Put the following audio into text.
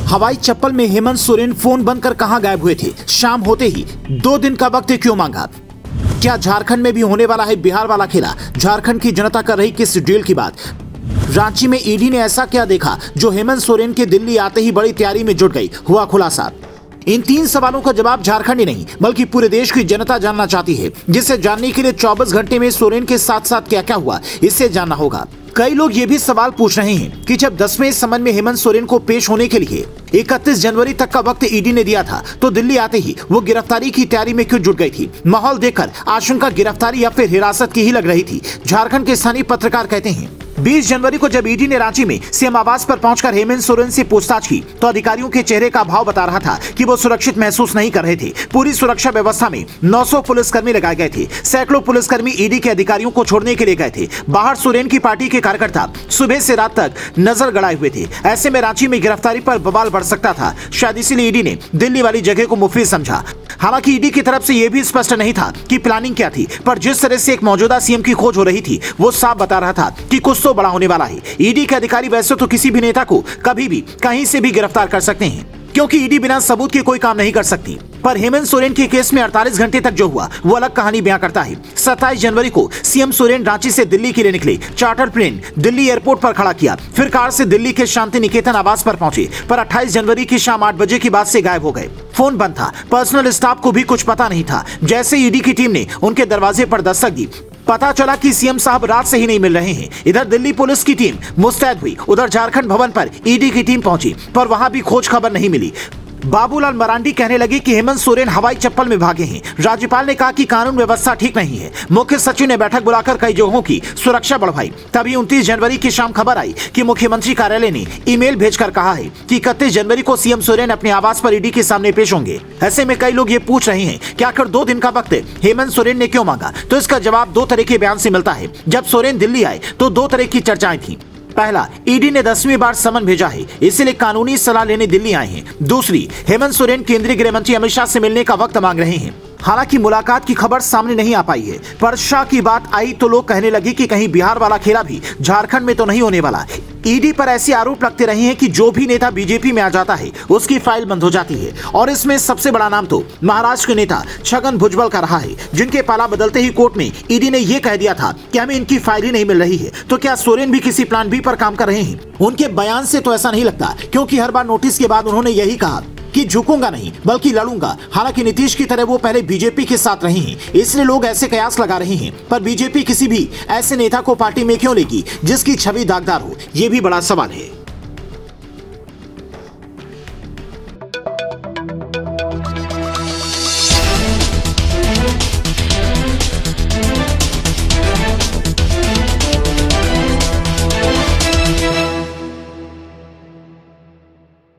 हवाई चप्पल में हेमंत सोरेन फोन बंद कर कहां गायब हुए थे? शाम होते ही 2 दिन का वक्त क्यों मांगा? क्या झारखंड में भी होने वाला है बिहार वाला खेला? झारखंड की जनता कर रही किस डील की बात? रांची में ईडी ने ऐसा क्या देखा जो हेमंत सोरेन के दिल्ली आते ही बड़ी तैयारी में जुट गई? हुआ खुलासा। इन 3 सवालों का जवाब झारखंड ही नहीं बल्कि पूरे देश की जनता जानना चाहती है, जिसे जानने के लिए 24 घंटे में सोरेन के साथ साथ क्या क्या हुआ इसे जानना होगा। कई लोग ये भी सवाल पूछ रहे हैं कि जब 10वें समन में हेमंत सोरेन को पेश होने के लिए 31 जनवरी तक का वक्त ईडी ने दिया था, तो दिल्ली आते ही वो गिरफ्तारी की तैयारी में क्यों जुट गई थी? माहौल देखकर आशंका गिरफ्तारी या फिर हिरासत की ही लग रही थी। झारखंड के स्थानीय पत्रकार कहते हैं 20 जनवरी को जब ईडी ने रांची में सीएम आवास पर पहुंचकर हेमंत सोरेन से पूछताछ की तो अधिकारियों के चेहरे का भाव बता रहा था कि वो सुरक्षित महसूस नहीं कर रहे थे। पूरी सुरक्षा व्यवस्था में 900 पुलिसकर्मी लगाए गए थे। सैकड़ों पुलिसकर्मी ईडी के अधिकारियों को छोड़ने के लिए गए थे। बाहर सोरेन की पार्टी के कार्यकर्ता सुबह से रात तक नजर गड़ाए हुए थे। ऐसे में रांची में गिरफ्तारी पर बवाल बढ़ सकता था। शायद इसीलिए ईडी ने दिल्ली वाली जगह को मुफीद समझा। हालांकि ईडी की तरफ से यह भी स्पष्ट नहीं था कि प्लानिंग क्या थी, पर जिस तरह से एक मौजूदा सीएम की खोज हो रही थी वो साफ बता रहा था कि कुछ तो बड़ा होने वाला है। ईडी के अधिकारी वैसे तो किसी भी नेता को कभी भी कहीं से भी गिरफ्तार कर सकते हैं, क्योंकि ईडी बिना सबूत के कोई काम नहीं कर सकती। पर हेमंत सोरेन के केस में 48 घंटे तक जो हुआ वो अलग कहानी बयां करता है। 27 जनवरी को सीएम सोरेन रांची से दिल्ली के लिए निकले। चार्टर प्लेन दिल्ली एयरपोर्ट पर खड़ा किया, फिर कार से दिल्ली के शांति निकेतन आवास पर पहुंचे, पर 28 जनवरी की शाम 8 बजे के बाद से गायब हो गए। फोन बंद था, पर्सनल स्टाफ को भी कुछ पता नहीं था। जैसे ईडी की टीम ने उनके दरवाजे पर दस्तक दी, पता चला कि सीएम साहब रात से ही नहीं मिल रहे हैं। इधर दिल्ली पुलिस की टीम मुस्तैद हुई, उधर झारखंड भवन पर ईडी की टीम पहुंची, पर वहां भी खोज खबर नहीं मिली। बाबूलाल मरांडी कहने लगे कि हेमंत सोरेन हवाई चप्पल में भागे हैं। राज्यपाल ने कहा कि कानून व्यवस्था ठीक नहीं है। मुख्य सचिव ने बैठक बुलाकर कई जगहों की सुरक्षा बढ़वाई। तभी 29 जनवरी की शाम खबर आई कि मुख्यमंत्री कार्यालय ने ईमेल भेजकर कहा है कि 31 जनवरी को सीएम सोरेन अपने आवास पर ईडी के सामने पेश होंगे। ऐसे में कई लोग ये पूछ रहे हैं कि आखिर 2 दिन का वक्त हेमंत सोरेन ने क्यों मांगा? तो इसका जवाब 2 तरह के बयान से मिलता है। जब सोरेन दिल्ली आए तो 2 तरह की चर्चाएं थी। पहला, ईडी ने 10वीं बार समन भेजा है, इसलिए कानूनी सलाह लेने दिल्ली आए हैं। दूसरी, हेमंत सोरेन केंद्रीय गृह मंत्री अमित शाह से मिलने का वक्त मांग रहे हैं। हालांकि मुलाकात की खबर सामने नहीं आ पाई है, पर शाह की बात आई तो लोग कहने लगे कि कहीं बिहार वाला खेला भी झारखंड में तो नहीं होने वाला। ईडी पर ऐसे आरोप लगते रहे हैं कि जो भी नेता बीजेपी में आ जाता है उसकी फाइल बंद हो जाती है, और इसमें सबसे बड़ा नाम तो महाराष्ट्र के नेता छगन भुजबल का रहा है, जिनके पाला बदलते ही कोर्ट में ईडी ने यह कह दिया था कि हमें इनकी फाइल ही नहीं मिल रही है। तो क्या सोरेन भी किसी प्लान बी पर काम कर रहे हैं? उनके बयान से तो ऐसा नहीं लगता, क्योंकि हर बार नोटिस के बाद उन्होंने यही कहा कि झुकूंगा नहीं बल्कि लड़ूंगा। हालांकि नीतीश की तरह वो पहले बीजेपी के साथ रहे हैं, इसलिए लोग ऐसे कयास लगा रहे हैं। पर बीजेपी किसी भी ऐसे नेता को पार्टी में क्यों लेगी जिसकी छवि दागदार हो? ये भी बड़ा सवाल है।